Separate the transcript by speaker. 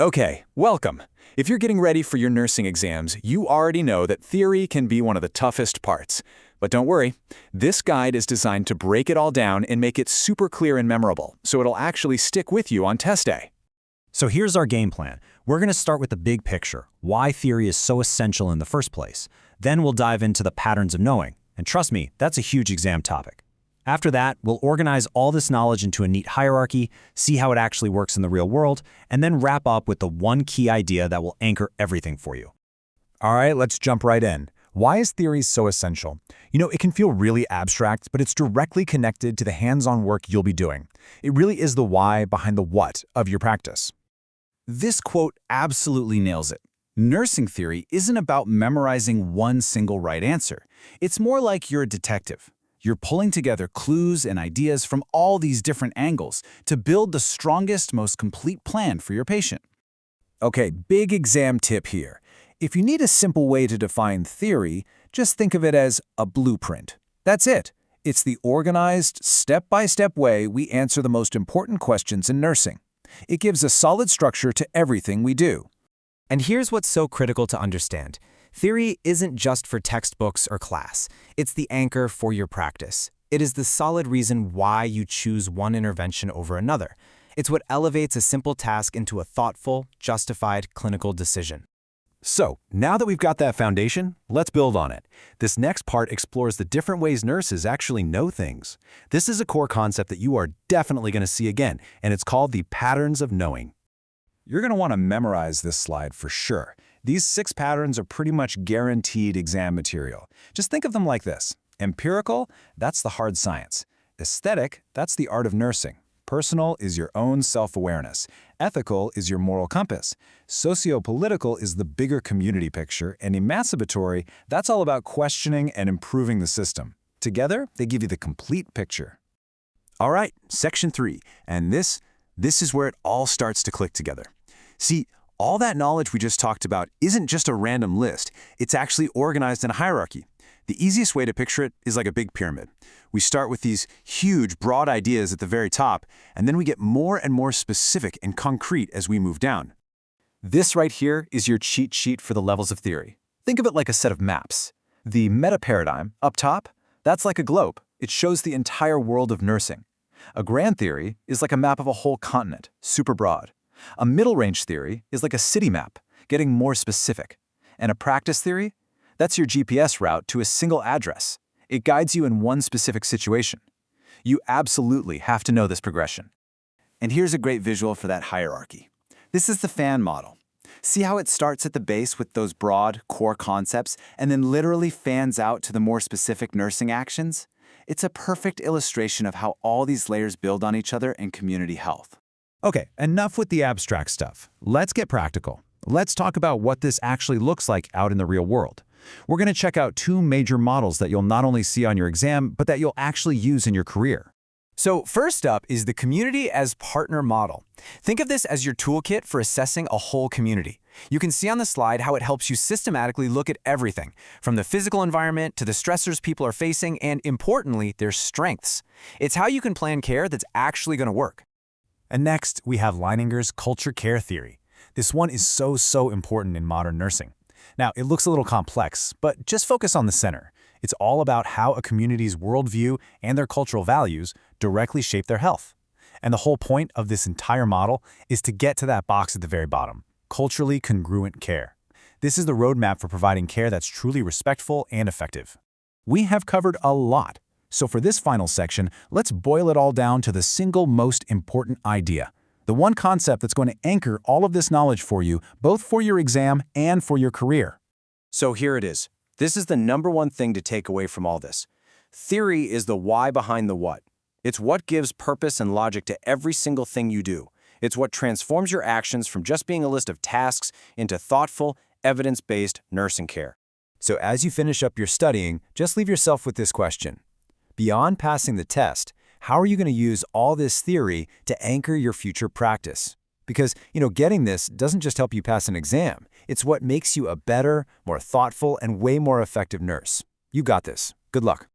Speaker 1: Okay, welcome. If you're getting ready for your nursing exams, you already know that theory can be one of the toughest parts. But don't worry, this guide is designed to break it all down and make it super clear and memorable, so it'll actually stick with you on test day.
Speaker 2: So here's our game plan. We're going to start with the big picture, why theory is so essential in the first place. Then we'll dive into the patterns of knowing. And trust me, that's a huge exam topic. After that, we'll organize all this knowledge into a neat hierarchy, see how it actually works in the real world, and then wrap up with the one key idea that will anchor everything for you.
Speaker 3: All right, let's jump right in. Why is theory so essential? It can feel really abstract, but it's directly connected to the hands-on work you'll be doing. It really is the why behind the what of your practice.
Speaker 4: This quote absolutely nails it. Nursing theory isn't about memorizing one single right answer. It's more like you're a detective. You're pulling together clues and ideas from all these different angles to build the strongest, most complete plan for your patient.
Speaker 3: Okay, big exam tip here. If you need a simple way to define theory, just think of it as a blueprint. That's it. It's the organized, step-by-step way we answer the most important questions in nursing. It gives a solid structure to everything we do.
Speaker 5: And here's what's so critical to understand. Theory isn't just for textbooks or class. It's the anchor for your practice. It is the solid reason why you choose one intervention over another. It's what elevates a simple task into a thoughtful, justified clinical decision.
Speaker 6: So, now that we've got that foundation, let's build on it. This next part explores the different ways nurses actually know things. This is a core concept that you are definitely going to see again, and it's called the patterns of knowing.
Speaker 3: You're going to want to memorize this slide for sure. These 6 patterns are pretty much guaranteed exam material. Just think of them like this. Empirical, that's the hard science. Aesthetic, that's the art of nursing. Personal is your own self-awareness. Ethical is your moral compass. Socio-political is the bigger community picture. And emancipatory, that's all about questioning and improving the system. Together, they give you the complete picture.
Speaker 6: All right, section 3. And this is where it all starts to click together. See, all that knowledge we just talked about isn't just a random list. It's actually organized in a hierarchy. The easiest way to picture it is like a big pyramid. We start with these huge, broad ideas at the very top, and then we get more and more specific and concrete as we move down.
Speaker 1: This right here is your cheat sheet for the levels of theory. Think of it like a set of maps. The meta-paradigm, up top, that's like a globe. It shows the entire world of nursing. A grand theory is like a map of a whole continent, super broad. A middle-range theory is like a city map, getting more specific. And a practice theory? That's your GPS route to a single address. It guides you in one specific situation. You absolutely have to know this progression.
Speaker 4: And here's a great visual for that hierarchy. This is the fan model. See how it starts at the base with those broad, core concepts and then literally fans out to the more specific nursing actions? It's a perfect illustration of how all these layers build on each other in community health.
Speaker 3: Okay, enough with the abstract stuff. Let's get practical. Let's talk about what this actually looks like out in the real world. We're going to check out 2 major models that you'll not only see on your exam, but that you'll actually use in your career.
Speaker 5: So first up is the community as partner model. Think of this as your toolkit for assessing a whole community. You can see on the slide how it helps you systematically look at everything, from the physical environment to the stressors people are facing and, importantly, their strengths. It's how you can plan care that's actually going to work.
Speaker 2: And next, we have Leininger's culture care theory. This one is so important in modern nursing. Now, it looks a little complex, but just focus on the center. It's all about how a community's worldview and their cultural values directly shape their health. And the whole point of this entire model is to get to that box at the very bottom, culturally congruent care. This is the roadmap for providing care that's truly respectful and effective.
Speaker 3: We have covered a lot. So for this final section, let's boil it all down to the single most important idea. The one concept that's going to anchor all of this knowledge for you, both for your exam and for your career.
Speaker 1: So here it is. This is the #1 thing to take away from all this. Theory is the why behind the what. It's what gives purpose and logic to every single thing you do. It's what transforms your actions from just being a list of tasks into thoughtful, evidence-based nursing care.
Speaker 2: So as you finish up your studying, just leave yourself with this question. Beyond passing the test, how are you going to use all this theory to anchor your future practice? Because, getting this doesn't just help you pass an exam. It's what makes you a better, more thoughtful, and way more effective nurse. You got this. Good luck.